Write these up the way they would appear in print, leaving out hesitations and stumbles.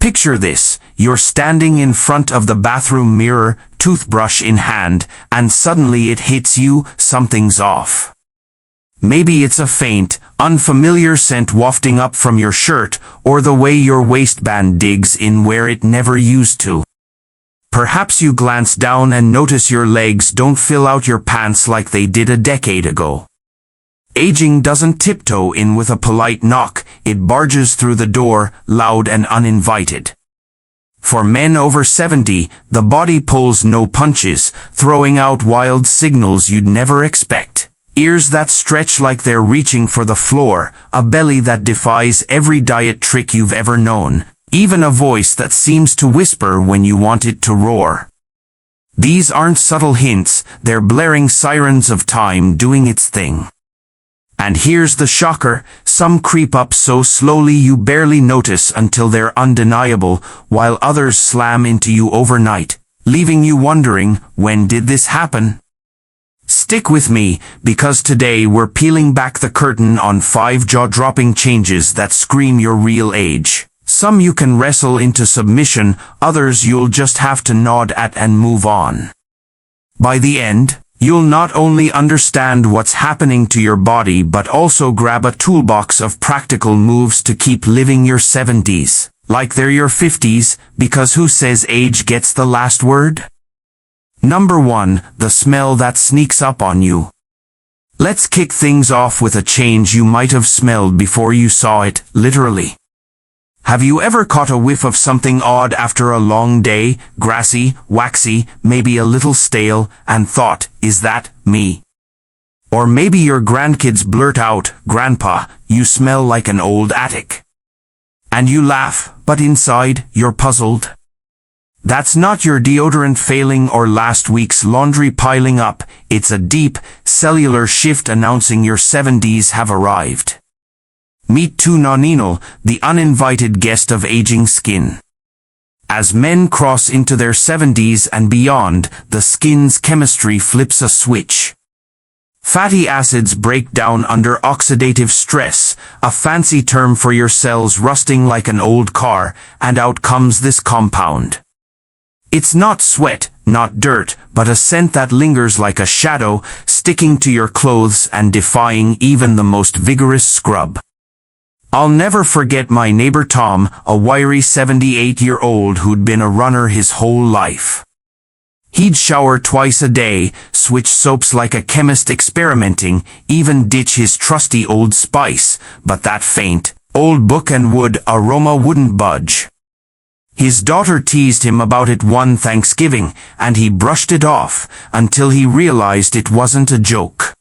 Picture this, you're standing in front of the bathroom mirror, toothbrush in hand, and suddenly it hits you, something's off. Maybe it's a faint, unfamiliar scent wafting up from your shirt, or the way your waistband digs in where it never used to. Perhaps you glance down and notice your legs don't fill out your pants like they did a decade ago. Aging doesn't tiptoe in with a polite knock, it barges through the door, loud and uninvited. For men over 70, the body pulls no punches, throwing out wild signals you'd never expect. Ears that stretch like they're reaching for the floor, a belly that defies every diet trick you've ever known, even a voice that seems to whisper when you want it to roar. These aren't subtle hints, they're blaring sirens of time doing its thing. And here's the shocker, some creep up so slowly you barely notice until they're undeniable, while others slam into you overnight, leaving you wondering, when did this happen? Stick with me, because today we're peeling back the curtain on 5 jaw-dropping changes that scream your real age. Some you can wrestle into submission, others you'll just have to nod at and move on. By the end, you'll not only understand what's happening to your body but also grab a toolbox of practical moves to keep living your 70s, like they're your 50s, because who says age gets the last word? Number 1, the smell that sneaks up on you. Let's kick things off with a change you might have smelled before you saw it, literally. Have you ever caught a whiff of something odd after a long day, grassy, waxy, maybe a little stale, and thought, is that me? Or maybe your grandkids blurt out, Grandpa, you smell like an old attic. And you laugh, but inside, you're puzzled. That's not your deodorant failing or last week's laundry piling up, it's a deep, cellular shift announcing your 70s have arrived. Meet tu nonino, the uninvited guest of aging skin. As men cross into their 70s and beyond, the skin's chemistry flips a switch. Fatty acids break down under oxidative stress, a fancy term for your cells rusting like an old car, and out comes this compound. It's not sweat, not dirt, but a scent that lingers like a shadow, sticking to your clothes and defying even the most vigorous scrub. I'll never forget my neighbor Tom, a wiry 78-year-old who'd been a runner his whole life. He'd shower twice a day, switch soaps like a chemist experimenting, even ditch his trusty Old Spice, but that faint, old book and wood aroma wouldn't budge. His daughter teased him about it one Thanksgiving, and he brushed it off, until he realized it wasn't a joke.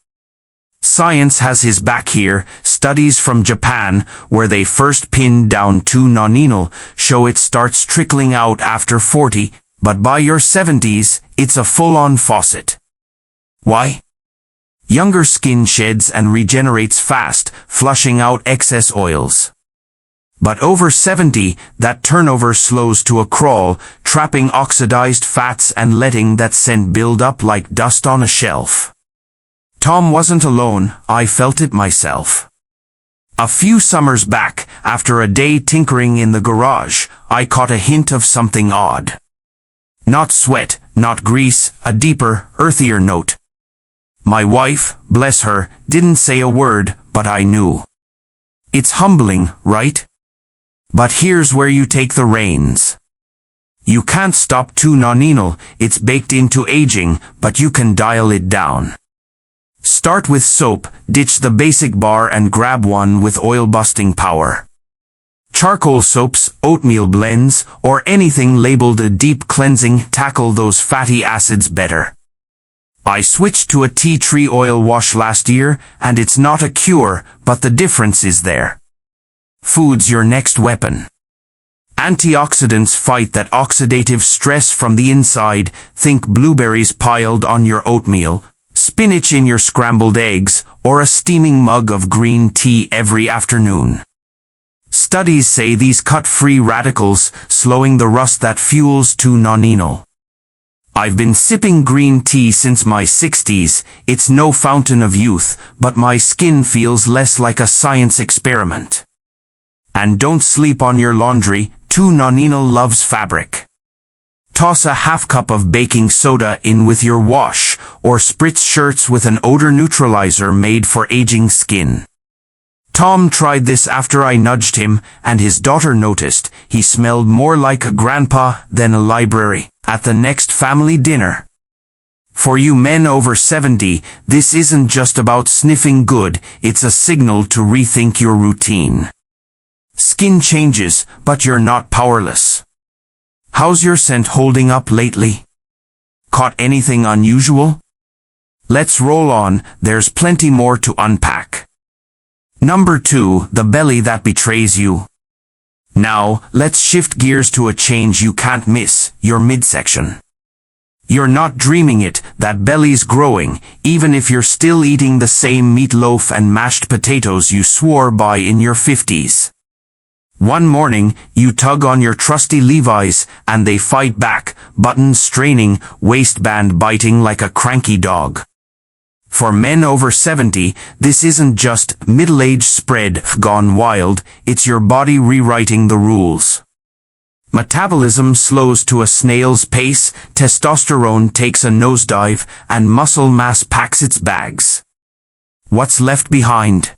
Science has his back here. Studies from Japan, where they first pinned down tu nonino, show it starts trickling out after 40, but by your 70s, it's a full-on faucet. Why? Younger skin sheds and regenerates fast, flushing out excess oils. But over 70, that turnover slows to a crawl, trapping oxidized fats and letting that scent build up like dust on a shelf. Tom wasn't alone, I felt it myself. A few summers back, after a day tinkering in the garage, I caught a hint of something odd. Not sweat, not grease, a deeper, earthier note. My wife, bless her, didn't say a word, but I knew. It's humbling, right? But here's where you take the reins. You can't stop tu nonino, it's baked into aging, but you can dial it down. Start with soap, ditch the basic bar and grab one with oil-busting power. Charcoal soaps, oatmeal blends, or anything labeled a deep cleansing tackle those fatty acids better. I switched to a tea tree oil wash last year, and it's not a cure, but the difference is there. Food's your next weapon. Antioxidants fight that oxidative stress from the inside. Think blueberries piled on your oatmeal, spinach in your scrambled eggs, or a steaming mug of green tea every afternoon. Studies say these cut free radicals, slowing the rust that fuels tu nonino. I've been sipping green tea since my 60s, it's no fountain of youth, but my skin feels less like a science experiment. And don't sleep on your laundry, 2 Nonino loves fabric. Toss a half cup of baking soda in with your wash, or spritz shirts with an odor neutralizer made for aging skin. Tom tried this after I nudged him, and his daughter noticed he smelled more like a grandpa than a library at the next family dinner. For you men over 70, this isn't just about sniffing good, it's a signal to rethink your routine. Skin changes, but you're not powerless. How's your scent holding up lately? Caught anything unusual? Let's roll on, there's plenty more to unpack. Number 2, the belly that betrays you. Now, let's shift gears to a change you can't miss, your midsection. You're not dreaming it, that belly's growing, even if you're still eating the same meatloaf and mashed potatoes you swore by in your 50s. One morning, you tug on your trusty Levi's, and they fight back, buttons straining, waistband biting like a cranky dog. For men over 70, this isn't just middle-age spread gone wild, it's your body rewriting the rules. Metabolism slows to a snail's pace, testosterone takes a nosedive, and muscle mass packs its bags. What's left behind?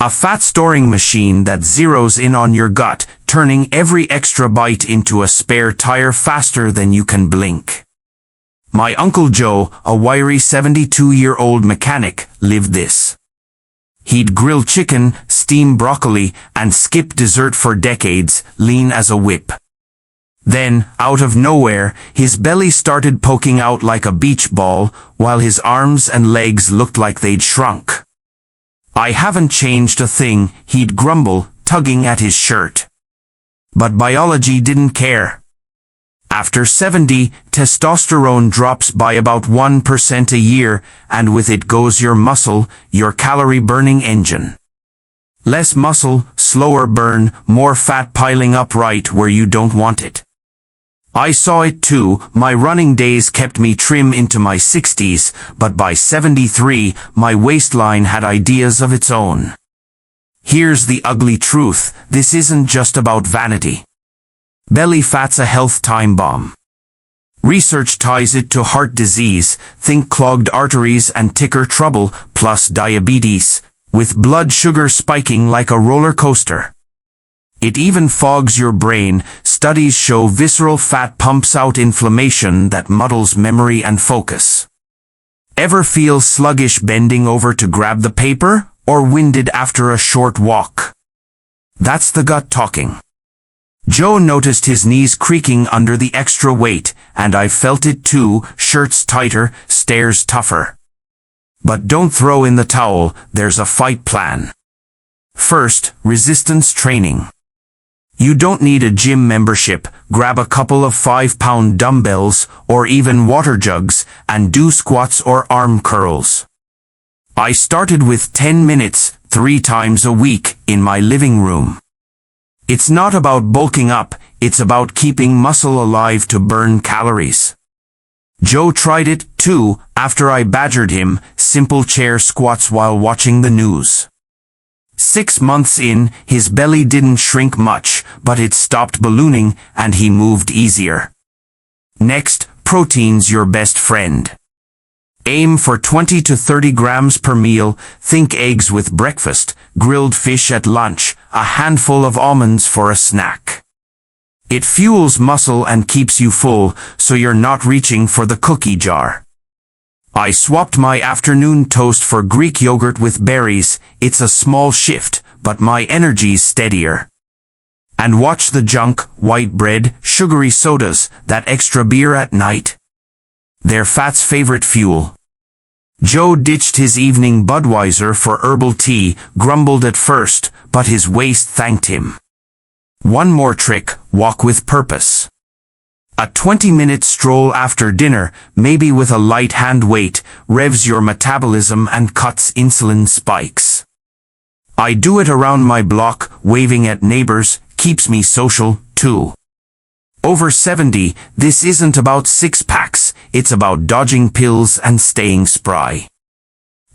A fat-storing machine that zeroes in on your gut, turning every extra bite into a spare tire faster than you can blink. My Uncle Joe, a wiry 72-year-old mechanic, lived this. He'd grill chicken, steam broccoli, and skip dessert for decades, lean as a whip. Then, out of nowhere, his belly started poking out like a beach ball, while his arms and legs looked like they'd shrunk. I haven't changed a thing, he'd grumble, tugging at his shirt. But biology didn't care. After 70, testosterone drops by about 1% a year, and with it goes your muscle, your calorie-burning engine. Less muscle, slower burn, more fat piling up right where you don't want it. I saw it too, my running days kept me trim into my 60s, but by 73, my waistline had ideas of its own. Here's the ugly truth, this isn't just about vanity. Belly fat's a health time bomb. Research ties it to heart disease, think clogged arteries and ticker trouble, plus diabetes, with blood sugar spiking like a roller coaster. It even fogs your brain. Studies show visceral fat pumps out inflammation that muddles memory and focus. Ever feel sluggish bending over to grab the paper, or winded after a short walk? That's the gut talking. Joe noticed his knees creaking under the extra weight, and I felt it too, shirts tighter, stares tougher. But don't throw in the towel, there's a fight plan. First, resistance training. You don't need a gym membership, grab a couple of 5-pound dumbbells, or even water jugs, and do squats or arm curls. I started with 10 minutes, 3 times a week, in my living room. It's not about bulking up, it's about keeping muscle alive to burn calories. Joe tried it, too, after I badgered him, simple chair squats while watching the news. 6 months in, his belly didn't shrink much, but it stopped ballooning, and he moved easier. Next, protein's your best friend. Aim for 20 to 30 grams per meal, think eggs with breakfast, grilled fish at lunch, a handful of almonds for a snack. It fuels muscle and keeps you full, so you're not reaching for the cookie jar. I swapped my afternoon toast for Greek yogurt with berries. It's a small shift, but my energy's steadier. And watch the junk, white bread, sugary sodas, that extra beer at night. They're fat's favorite fuel. Joe ditched his evening Budweiser for herbal tea, grumbled at first, but his waist thanked him. One more trick, walk with purpose. A 20-minute stroll after dinner, maybe with a light hand weight, revs your metabolism and cuts insulin spikes. I do it around my block, waving at neighbors, keeps me social, too. Over 70, this isn't about six-packs, it's about dodging pills and staying spry.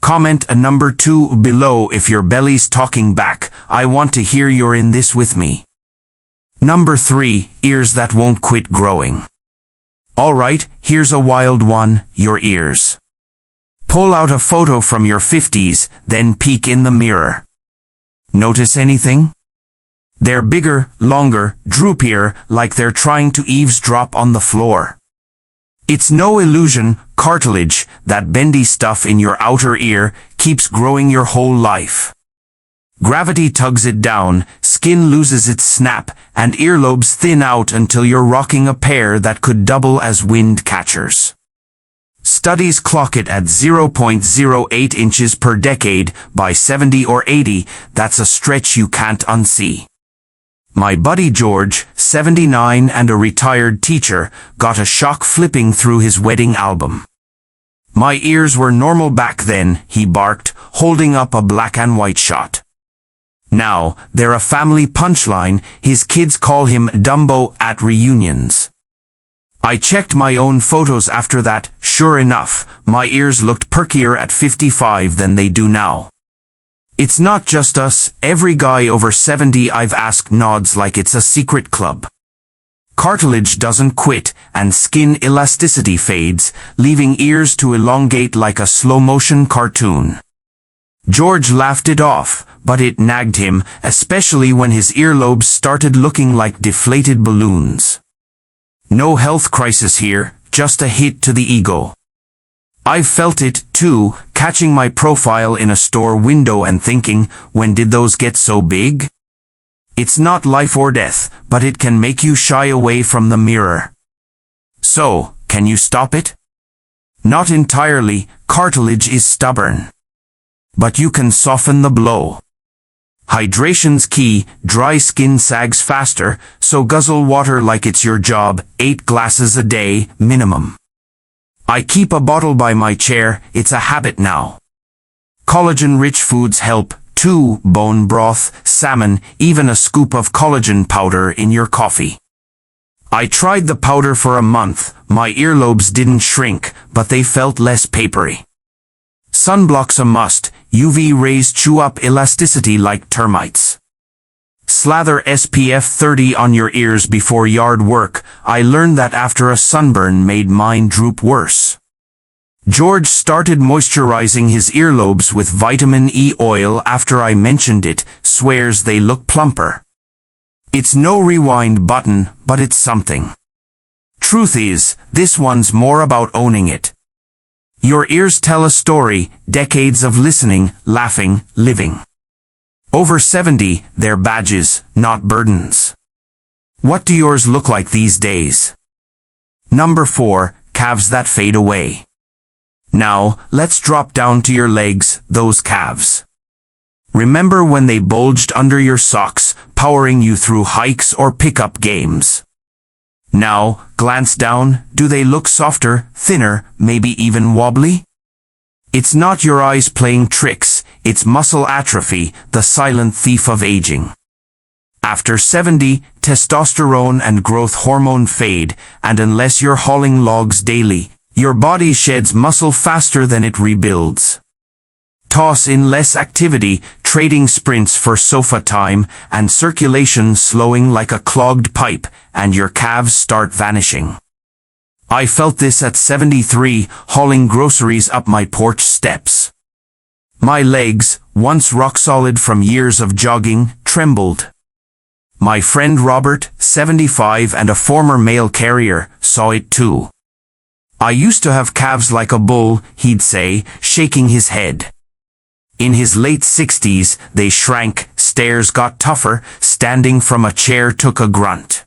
Comment a number 2 below if your belly's talking back. I want to hear you're in this with me. Number 3, ears that won't quit growing. Alright, here's a wild one, your ears. Pull out a photo from your 50s, then peek in the mirror. Notice anything? They're bigger, longer, droopier, like they're trying to eavesdrop on the floor. It's no illusion, cartilage, that bendy stuff in your outer ear, keeps growing your whole life. Gravity tugs it down, skin loses its snap, and earlobes thin out until you're rocking a pair that could double as wind catchers. Studies clock it at 0.08 inches per decade. By 70 or 80, that's a stretch you can't unsee. My buddy George, 79 and a retired teacher, got a shock flipping through his wedding album. "My ears were normal back then," he barked, holding up a black and white shot. Now, they're a family punchline. His kids call him Dumbo at reunions. I checked my own photos after that. Sure enough, my ears looked perkier at 55 than they do now. It's not just us, every guy over 70 I've asked nods like it's a secret club. Cartilage doesn't quit, and skin elasticity fades, leaving ears to elongate like a slow-motion cartoon. George laughed it off, but it nagged him, especially when his earlobes started looking like deflated balloons. No health crisis here, just a hit to the ego. I've felt it, too, catching my profile in a store window and thinking, when did those get so big? It's not life or death, but it can make you shy away from the mirror. So, can you stop it? Not entirely, cartilage is stubborn. But you can soften the blow. Hydration's key. Dry skin sags faster, so guzzle water like it's your job, 8 glasses a day, minimum. I keep a bottle by my chair, it's a habit now. Collagen-rich foods help, too. Bone broth, salmon, even a scoop of collagen powder in your coffee. I tried the powder for a month. My earlobes didn't shrink, but they felt less papery. Sunblock's a must. UV rays chew up elasticity like termites. Slather SPF 30 on your ears before yard work. I learned that after a sunburn made mine droop worse. George started moisturizing his earlobes with vitamin E oil after I mentioned it, swears they look plumper. It's no rewind button, but it's something. Truth is, this one's more about owning it. Your ears tell a story, decades of listening, laughing, living. Over 70, they're badges, not burdens. What do yours look like these days? Number 4, calves that fade away. Now, let's drop down to your legs, those calves. Remember when they bulged under your socks, powering you through hikes or pickup games? Now, glance down, do they look softer, thinner, maybe even wobbly? It's not your eyes playing tricks, it's muscle atrophy, the silent thief of aging. After 70, testosterone and growth hormone fade, and unless you're hauling logs daily, your body sheds muscle faster than it rebuilds. Toss in less activity, trading sprints for sofa time, and circulation slowing like a clogged pipe, and your calves start vanishing. I felt this at 73, hauling groceries up my porch steps. My legs, once rock solid from years of jogging, trembled. My friend Robert, 75 and a former mail carrier, saw it too. "I used to have calves like a bull," he'd say, shaking his head. In his late 60s, they shrank, stairs got tougher, standing from a chair took a grunt.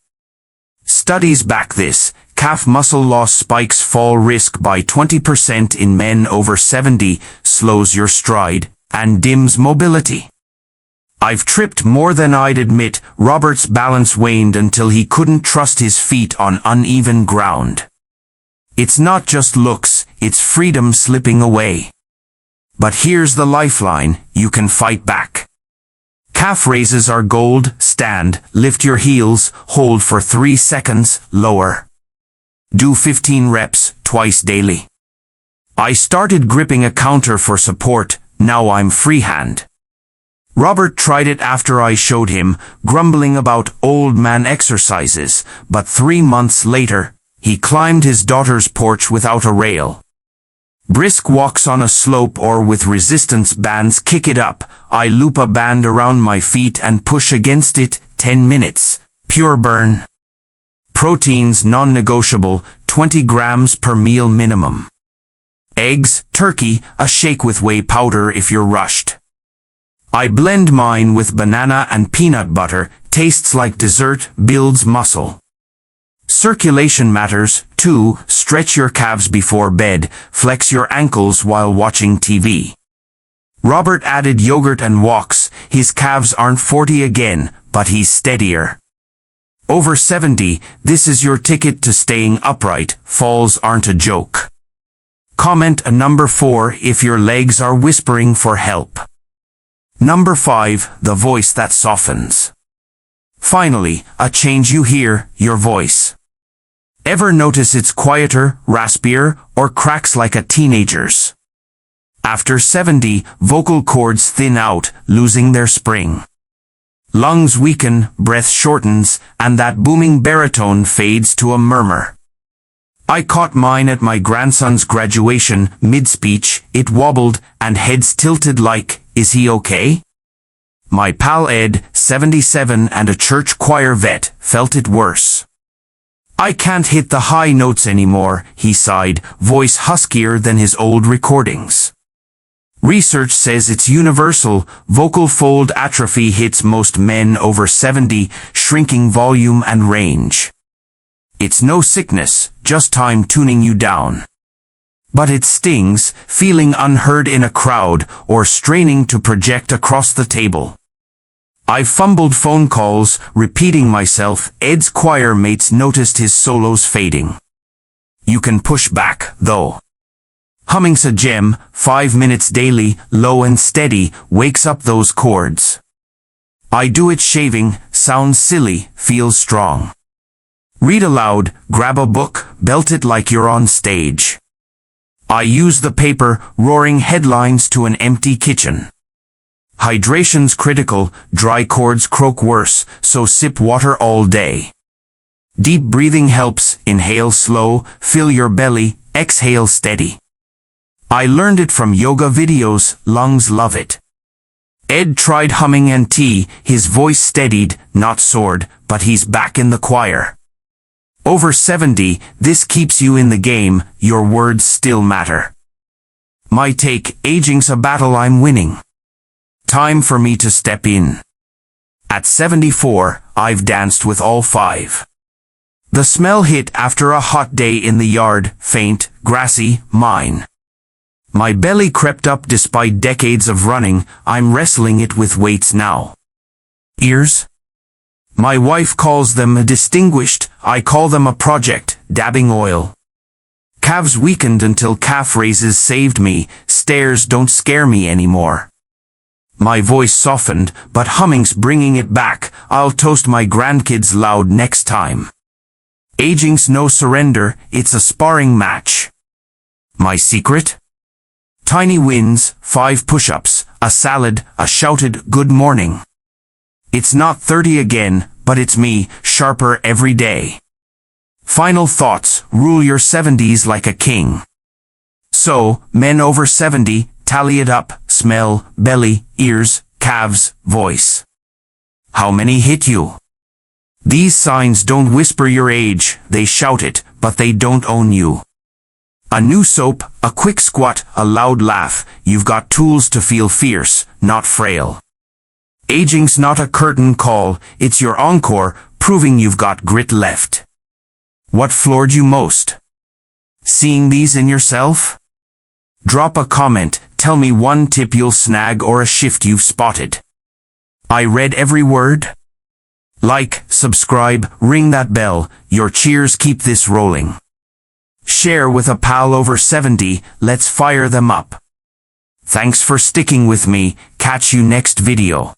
Studies back this. Calf muscle loss spikes fall risk by 20% in men over 70, slows your stride, and dims mobility. I've tripped more than I'd admit. Robert's balance waned until he couldn't trust his feet on uneven ground. It's not just looks, it's freedom slipping away. But here's the lifeline, you can fight back. Calf raises are gold. Stand, lift your heels, hold for 3 seconds, lower. Do 15 reps, twice daily. I started gripping a counter for support, now I'm freehand. Robert tried it after I showed him, grumbling about old man exercises, but 3 months later, he climbed his daughter's porch without a rail. Brisk walks on a slope or with resistance bands kick it up. I loop a band around my feet and push against it, 10 minutes. Pure burn. Proteins non-negotiable, 20 grams per meal minimum. Eggs, turkey, a shake with whey powder if you're rushed. I blend mine with banana and peanut butter, tastes like dessert, builds muscle. Circulation matters, too. Stretch your calves before bed, flex your ankles while watching TV. Robert added yogurt and walks. His calves aren't 40 again, but he's steadier. Over 70, this is your ticket to staying upright. Falls aren't a joke. Comment a number 4 if your legs are whispering for help. Number 5, the voice that softens. Finally, a change you hear, your voice. Ever notice it's quieter, raspier, or cracks like a teenager's? After 70, vocal cords thin out, losing their spring. Lungs weaken, breath shortens, and that booming baritone fades to a murmur. I caught mine at my grandson's graduation, mid-speech, it wobbled, and heads tilted like, is he okay? My pal Ed, 77 and a church choir vet, felt it worse. I can't hit the high notes anymore, he sighed, voice huskier than his old recordings. Research says it's universal. Vocal fold atrophy hits most men over 70, shrinking volume and range. It's no sickness, just time tuning you down. But it stings, feeling unheard in a crowd, or straining to project across the table. I fumbled phone calls, repeating myself. Ed's choir mates noticed his solos fading. You can push back, though. Humming's a gem, 5 minutes daily, low and steady, wakes up those chords. I do it shaving, sounds silly, feels strong. Read aloud, grab a book, belt it like you're on stage. I use the paper, roaring headlines to an empty kitchen. Hydration's critical, dry chords croak worse, so sip water all day. Deep breathing helps, inhale slow, fill your belly, exhale steady. I learned it from yoga videos, lungs love it. Ed tried humming and his voice steadied, not soared, but he's back in the choir. Over 70, this keeps you in the game, your words still matter. My take, aging's a battle I'm winning. Time for me to step in. At 74, I've danced with all 5. The smell hit after a hot day in the yard, faint, grassy, mine. My belly crept up despite decades of running, I'm wrestling it with weights now. Ears? My wife calls them distinguished, I call them a project, dabbing oil. Calves weakened until calf raises saved me, stairs don't scare me anymore. My voice softened, but humming's bringing it back, I'll toast my grandkids loud next time. Aging's no surrender, it's a sparring match. My secret? Tiny wins, 5 push-ups, a salad, a shouted good morning. It's not 30 again, but it's me, sharper every day. Final thoughts, rule your 70s like a king. So, men over 70, tally it up, smell, belly, ears, calves, voice. How many hit you? These signs don't whisper your age, they shout it, but they don't own you. A new soap, a quick squat, a loud laugh, you've got tools to feel fierce, not frail. Aging's not a curtain call, it's your encore, proving you've got grit left. What floored you most? Seeing these in yourself? Drop a comment, tell me one tip you'll snag or a shift you've spotted. I read every word. Like, subscribe, ring that bell, your cheers keep this rolling. Share with a pal over 70, let's fire them up. Thanks for sticking with me, catch you next video.